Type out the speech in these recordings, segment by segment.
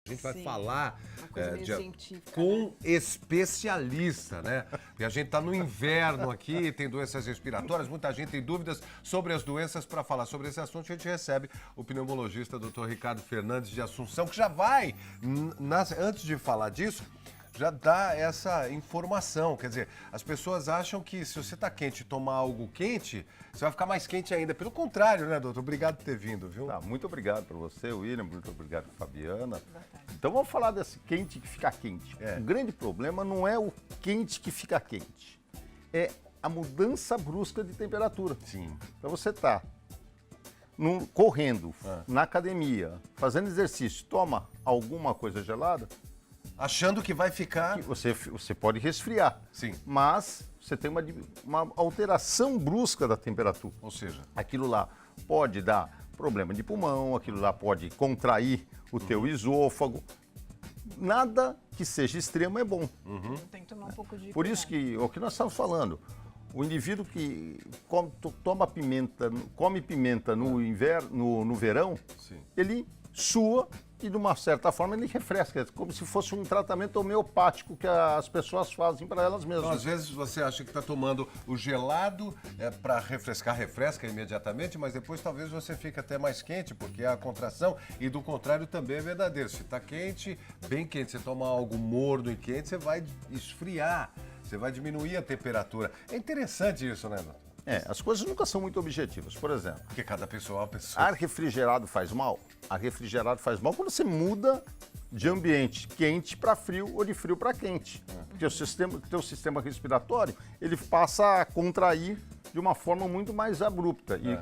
A gente vai Sim, falar uma coisa meio científica, com especialista, né? E a gente está no inverno aqui, tem doenças respiratórias, muita gente tem dúvidas sobre as doenças. Para falar sobre esse assunto, a gente recebe o pneumologista Dr. Ricardo Fernandes de Assunção, que já vai, antes de falar disso, já dá essa informação. Quer dizer, as pessoas acham que se você está quente e tomar algo quente, você vai ficar mais quente ainda. Pelo contrário, né, doutor? Obrigado por ter vindo, viu? Tá, muito obrigado para você, William, muito obrigado, Fabiana. Então vamos falar desse quente que fica quente. O grande problema não é o quente que fica quente, é a mudança brusca de temperatura. Sim. Então você está correndo, na academia, fazendo exercício, toma alguma coisa gelada, Achando que vai ficar... você pode resfriar. Sim. Mas você tem uma alteração brusca da temperatura. Ou seja... Aquilo lá pode dar problema de pulmão, aquilo lá pode contrair o teu esôfago. Nada que seja extremo é bom. Tem que tomar um pouco de Por isso que, o que nós estamos falando, o indivíduo que come pimenta no inverno, no verão, Sim. ele sua e de uma certa forma ele refresca, como se fosse um tratamento homeopático que as pessoas fazem para elas mesmas. Então, às vezes você acha que está tomando o gelado para refrescar, refresca imediatamente, mas depois talvez você fique até mais quente, porque é a contração, e do contrário também é verdadeiro. Se está quente, bem quente, você toma algo morno e quente, você vai esfriar, você vai diminuir a temperatura. É interessante isso, né, doutor? As coisas nunca são muito objetivas. Por exemplo, Porque cada pessoa é uma pessoa. ar refrigerado faz mal? Ar refrigerado faz mal quando você muda de ambiente quente para frio ou de frio para quente. Porque o teu sistema respiratório, ele passa a contrair de uma forma muito mais abrupta e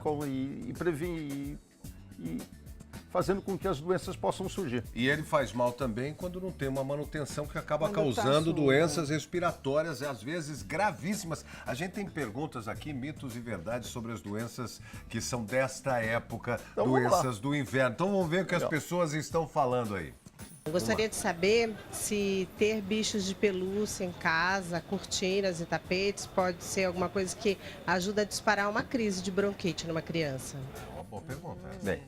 fazendo com que as doenças possam surgir. E ele faz mal também quando não tem uma manutenção que acaba Quando tá causando sujo. doenças respiratórias, às vezes gravíssimas. A gente tem perguntas aqui, mitos e verdades sobre as doenças que são desta época, Então, vamos lá. doenças do inverno. Então vamos ver o que as pessoas estão falando aí. Eu gostaria de saber se ter bichos de pelúcia em casa, cortinas e tapetes, pode ser alguma coisa que ajuda a disparar uma crise de bronquite numa criança. É uma boa pergunta. Bem,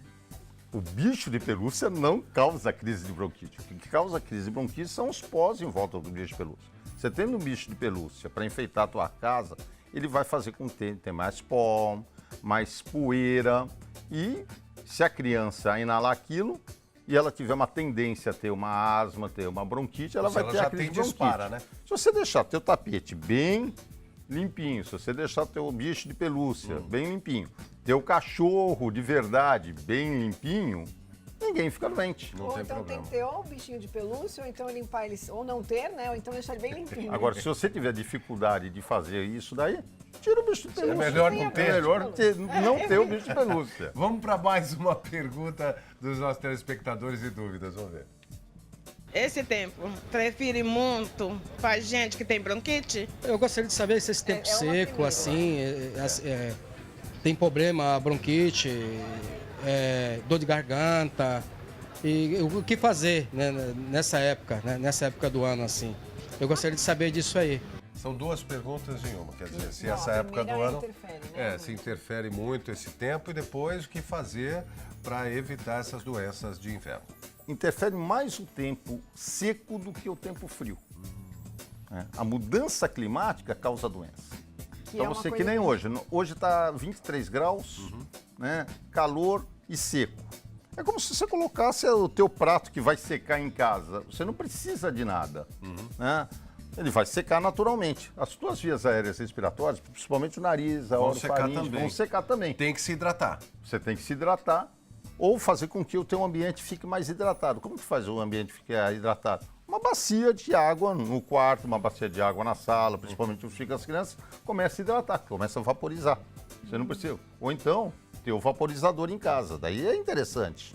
o bicho de pelúcia não causa crise de bronquite. O que causa crise de bronquite são os pós em volta do bicho de pelúcia. Você tendo um bicho de pelúcia para enfeitar a tua casa, ele vai fazer com que tenha mais pó, mais poeira. E se a criança inalar aquilo e ela tiver uma tendência a ter uma asma, ter uma bronquite, ela vai ter a crise de bronquite. dispara, né? Se você deixar teu tapete bem limpinho, se você deixar teu bicho de pelúcia bem limpinho, teu cachorro de verdade bem limpinho, ninguém fica doente. Não Ou tem então problema. tem que ter ou o bichinho de pelúcia, ou então limpar ele, ou não ter, né? Ou então deixar ele bem limpinho. Agora, se você tiver dificuldade de fazer isso daí, tira o bicho de pelúcia. melhor não ter. É melhor não ter o bicho de pelúcia. Vamos para mais uma pergunta dos nossos telespectadores e dúvidas. Vamos ver. Esse tempo, prefere muito pra gente que tem bronquite? Eu gostaria de saber se esse tempo é uma seco, primeira. assim, tem problema, bronquite, dor de garganta, e o que fazer, né, nessa época do ano, assim. Eu gostaria de saber disso aí. São duas perguntas em uma, quer dizer, se Não, essa a época do primeira ano interfere, né? se interfere muito esse tempo, e depois o que fazer para evitar essas doenças de inverno. Interfere mais o tempo seco do que o tempo frio. A mudança climática causa doença. Que Então é uma você que coisa nem hoje. Hoje está 23 graus, né? Calor e seco. É como se você colocasse o teu prato que vai secar em casa. Você não precisa de nada, né? Ele vai secar naturalmente. As tuas vias aéreas respiratórias, principalmente o nariz, a Vão secar orofaringe, também. vão secar também. Tem que se hidratar. Você tem que se hidratar ou fazer com que o teu ambiente fique mais hidratado. Como que faz o ambiente ficar hidratado? Uma bacia de água no quarto, uma bacia de água na sala, principalmente os filhos das crianças, começa a hidratar, começa a vaporizar. Você não precisa. Ou então, ter o vaporizador em casa, daí é interessante,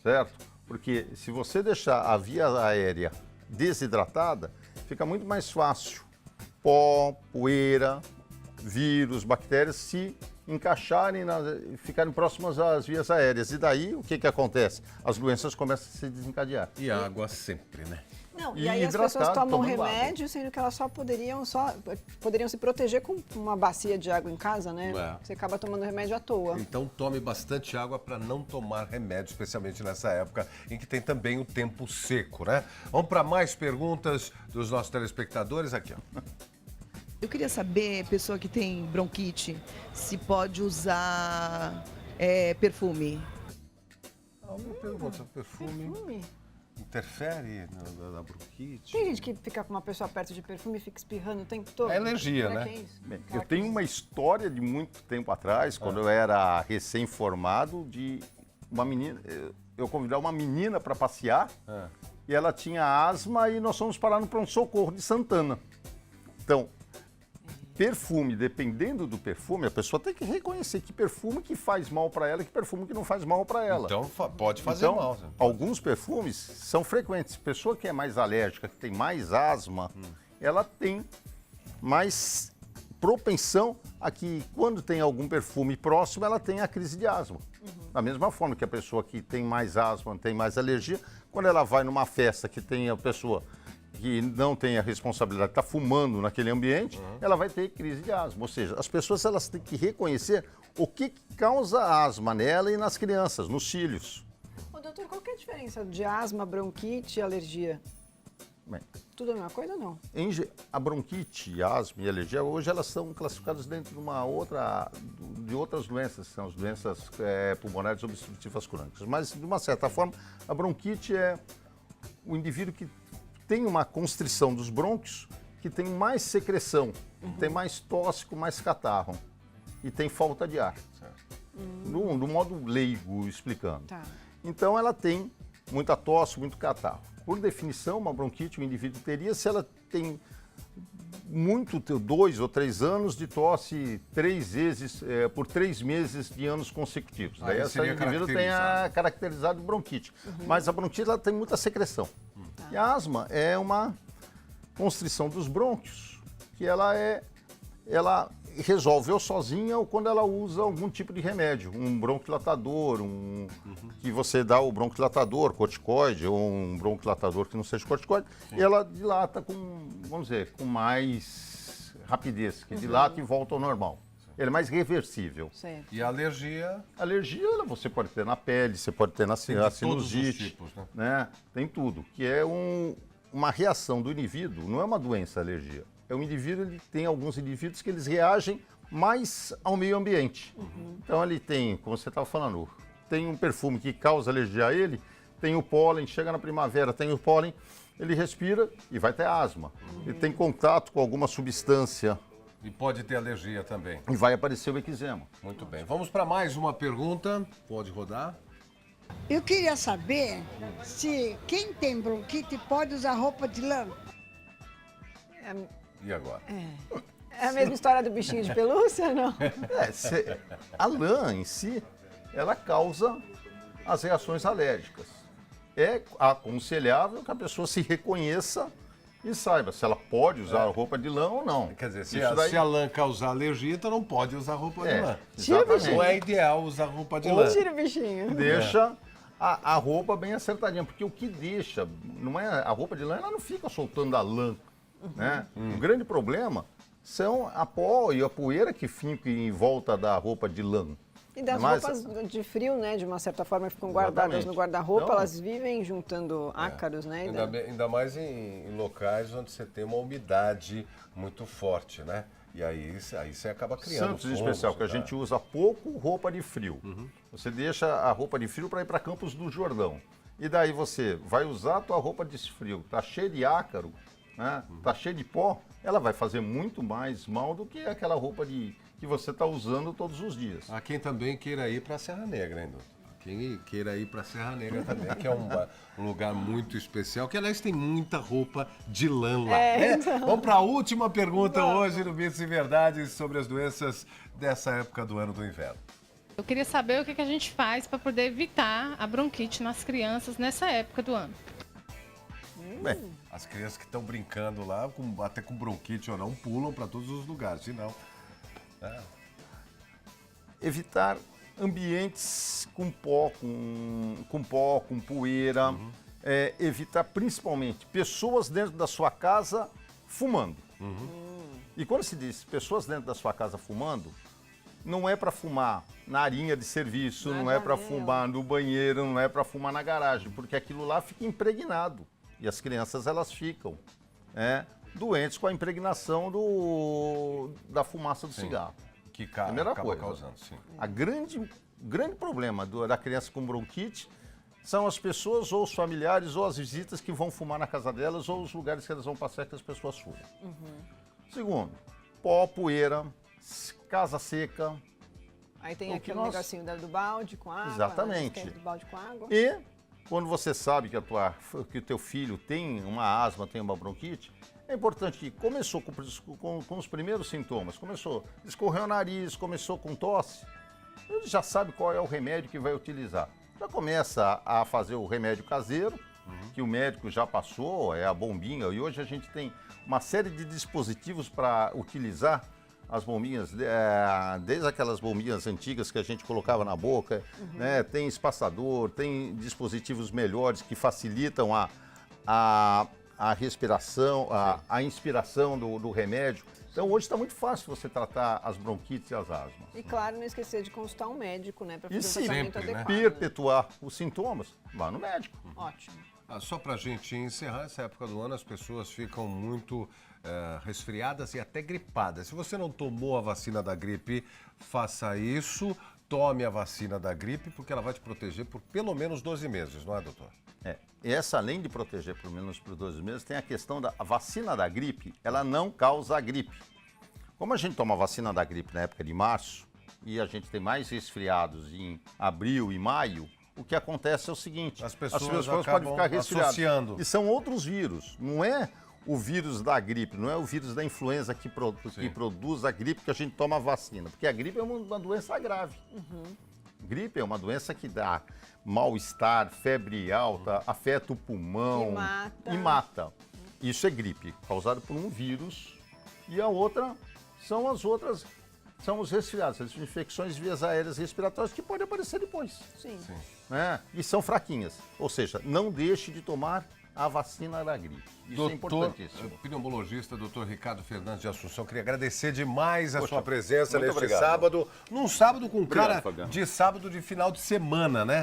certo? Porque se você deixar a via aérea desidratada, fica muito mais fácil pó, poeira, vírus, bactérias se encaixarem, ficarem próximas às vias aéreas. E daí, o que acontece? As doenças começam a se desencadear. E água sempre, né? Não, E e aí as pessoas hidratado, tomam tomando água. remédio, sendo que elas poderiam se proteger com uma bacia de água em casa, né? É. Você acaba tomando remédio à toa. Então tome bastante água para não tomar remédio, especialmente nessa época em que tem também o tempo seco, né? Vamos para mais perguntas dos nossos telespectadores aqui, ó. Eu queria saber, pessoa que tem bronquite, se pode usar perfume. Uma pergunta, perfume interfere na bronquite? Tem gente que fica com uma pessoa perto de perfume e fica espirrando o tempo todo. É alergia, Será né? que é isso? Bem, Será eu que tenho é uma história de muito tempo atrás, quando eu era recém-formado, de uma menina. Eu convidar uma menina para passear e ela tinha asma e nós fomos parar no pronto-socorro de Santana. Então, perfume, dependendo do perfume, a pessoa tem que reconhecer que perfume que faz mal para ela e que perfume que não faz mal para ela. Então pode fazer Então, mal. Né? alguns perfumes são frequentes. Pessoa que é mais alérgica, que tem mais asma, ela tem mais propensão a que, quando tem algum perfume próximo, ela tem a crise de asma. Da mesma forma que a pessoa que tem mais asma, tem mais alergia, quando ela vai numa festa que tem a pessoa que não tem a responsabilidade de estar fumando naquele ambiente, ela vai ter crise de asma. Ou seja, as pessoas elas têm que reconhecer o que causa asma nela e nas crianças, nos filhos. Ô, doutor, qual que é a diferença de asma, bronquite e alergia? Bem, Tudo a mesma coisa ou não? a bronquite, asma e alergia, hoje elas são classificadas dentro de outras doenças, são as doenças pulmonares obstrutivas crônicas. Mas, de uma certa forma, a bronquite é o indivíduo que tem uma constrição dos brônquios, que tem mais secreção, tem mais tosse, mais catarro e tem falta de ar. No modo leigo explicando. Tá. Então ela tem muita tosse, muito catarro. Por definição, uma bronquite o indivíduo teria se ela tem 2 ou 3 anos de tosse 3 vezes por 3 meses de anos consecutivos. Aí Daí essa seria indivíduo tem a caracterizado de bronquite. Mas a bronquite ela tem muita secreção. E a asma é uma constrição dos brônquios, que ela resolve ou sozinha ou quando ela usa algum tipo de remédio, um bronquilatador, que você dá o bronquilatador, corticoide, ou um bronquilatador que não seja corticoide, e ela dilata com, vamos dizer, com mais rapidez, que dilata e volta ao normal. Ele é mais reversível. Certo. E a alergia? Alergia você pode ter na pele, você pode ter na Tem de todos os sinusite, tipos, né? né? Tem tudo, que é uma reação do indivíduo, não é uma doença a alergia. É um indivíduo, ele tem alguns indivíduos que eles reagem mais ao meio ambiente. Então ele tem, como você estava falando, tem um perfume que causa alergia a ele, tem o pólen, chega na primavera, tem o pólen, ele respira e vai ter asma. Ele tem contato com alguma substância E pode ter alergia também. e vai aparecer o eczema. Muito bem. Vamos para mais uma pergunta. Pode rodar. Eu queria saber se quem tem bronquite pode usar roupa de lã. E agora? É a mesma história do bichinho de pelúcia, não? A lã em si, ela causa as reações alérgicas. É aconselhável que a pessoa se reconheça e saiba se ela pode usar roupa de lã ou não. Quer dizer, se Isso daí- a lã causar alergia, então não pode usar roupa de lã. Tira o exatamente. Não é ideal usar roupa de lã. Tira o bichinho. Deixa a roupa bem acertadinha, porque o que deixa, não é a roupa de lã, ela não fica soltando a lã, né? O grande problema são a pó e a poeira que fica em volta da roupa de lã. E das Mas- roupas de frio, né? De uma certa forma, ficam guardadas Exatamente. no guarda-roupa, Então- elas vivem juntando ácaros, né? Ainda mais em locais onde você tem uma umidade muito forte, né? E aí você acaba criando Santos em fungos, especial, que a né? gente usa pouco roupa de frio. Você deixa a roupa de frio para ir para Campos do Jordão. E daí você vai usar a tua roupa de frio, tá cheia de ácaro, né? Tá cheia de pó, ela vai fazer muito mais mal do que aquela roupa que você está usando todos os dias. Há quem também queira ir para a Serra Negra, hein, doutor? Quem queira ir para a Serra Negra também, que é um lugar muito especial, que aliás tem muita roupa de lã lá. Né? Vamos para a última pergunta hoje no Mitos e Verdades sobre as doenças dessa época do ano do inverno. Eu queria saber o que a gente faz para poder evitar a bronquite nas crianças nessa época do ano. Bem, As crianças que estão brincando lá, até com bronquite ou não, pulam para todos os lugares, senão... evitar ambientes com pó, com poeira, evitar principalmente pessoas dentro da sua casa fumando. E quando se diz pessoas dentro da sua casa fumando, não é para fumar na arinha de serviço, não é para fumar no banheiro, não é para fumar na garagem, porque aquilo lá fica impregnado. E as crianças, elas ficam doentes com a impregnação da fumaça do cigarro. Que Primeira acaba coisa. causando, sim. O grande problema da criança com bronquite são as pessoas, ou os familiares, ou as visitas que vão fumar na casa delas, ou os lugares que elas vão passear que as pessoas fumam. Segundo, pó, poeira, casa seca. Aí tem aquele negocinho do balde com água. Exatamente. Do balde com água. E quando você sabe que o teu filho tem uma asma, tem uma bronquite, é importante que começou com os primeiros sintomas, escorreu o nariz, começou com tosse, ele já sabe qual é o remédio que vai utilizar. Já começa a fazer o remédio caseiro, que o médico já passou, é a bombinha, e hoje a gente tem uma série de dispositivos para utilizar as bombinhas, desde aquelas bombinhas antigas que a gente colocava na boca, tem espaçador, tem dispositivos melhores que facilitam a respiração, a inspiração do remédio. Então hoje está muito fácil você tratar as bronquites e as asmas. E claro, não esquecer de consultar um médico, né? Para E fazer o se tratamento adequado. perpetuar os sintomas, vá no médico. Ótimo. Só para a gente encerrar, essa época do ano as pessoas ficam muito resfriadas e até gripadas. Se você não tomou a vacina da gripe, faça isso. Tome a vacina da gripe, porque ela vai te proteger por pelo menos 12 meses, não é, doutor? Essa, além de proteger pelo menos por 12 meses, tem a questão da vacina da gripe, ela não causa a gripe. Como a gente toma a vacina da gripe na época de março, e a gente tem mais resfriados em abril e maio, o que acontece é o seguinte, As pessoas podem ficar resfriadas. associando. E são outros vírus, não é o vírus da gripe, não é o vírus da influenza que produz a gripe que a gente toma a vacina, porque a gripe é uma doença grave. Gripe é uma doença que dá mal-estar, febre alta, afeta o pulmão E mata. Isso é gripe, causada por um vírus. E a outra são os resfriados, as infecções de vias aéreas respiratórias que podem aparecer depois. Sim. E são fraquinhas. Ou seja, não deixe de tomar a vacina da gripe. Isso é importantíssimo. Pneumologista, doutor Ricardo Fernandes de Assunção, queria agradecer demais a Poxa, sua presença muito neste obrigado. sábado. Num sábado com Obrigado, cara Fabiano. de sábado de final de semana, né?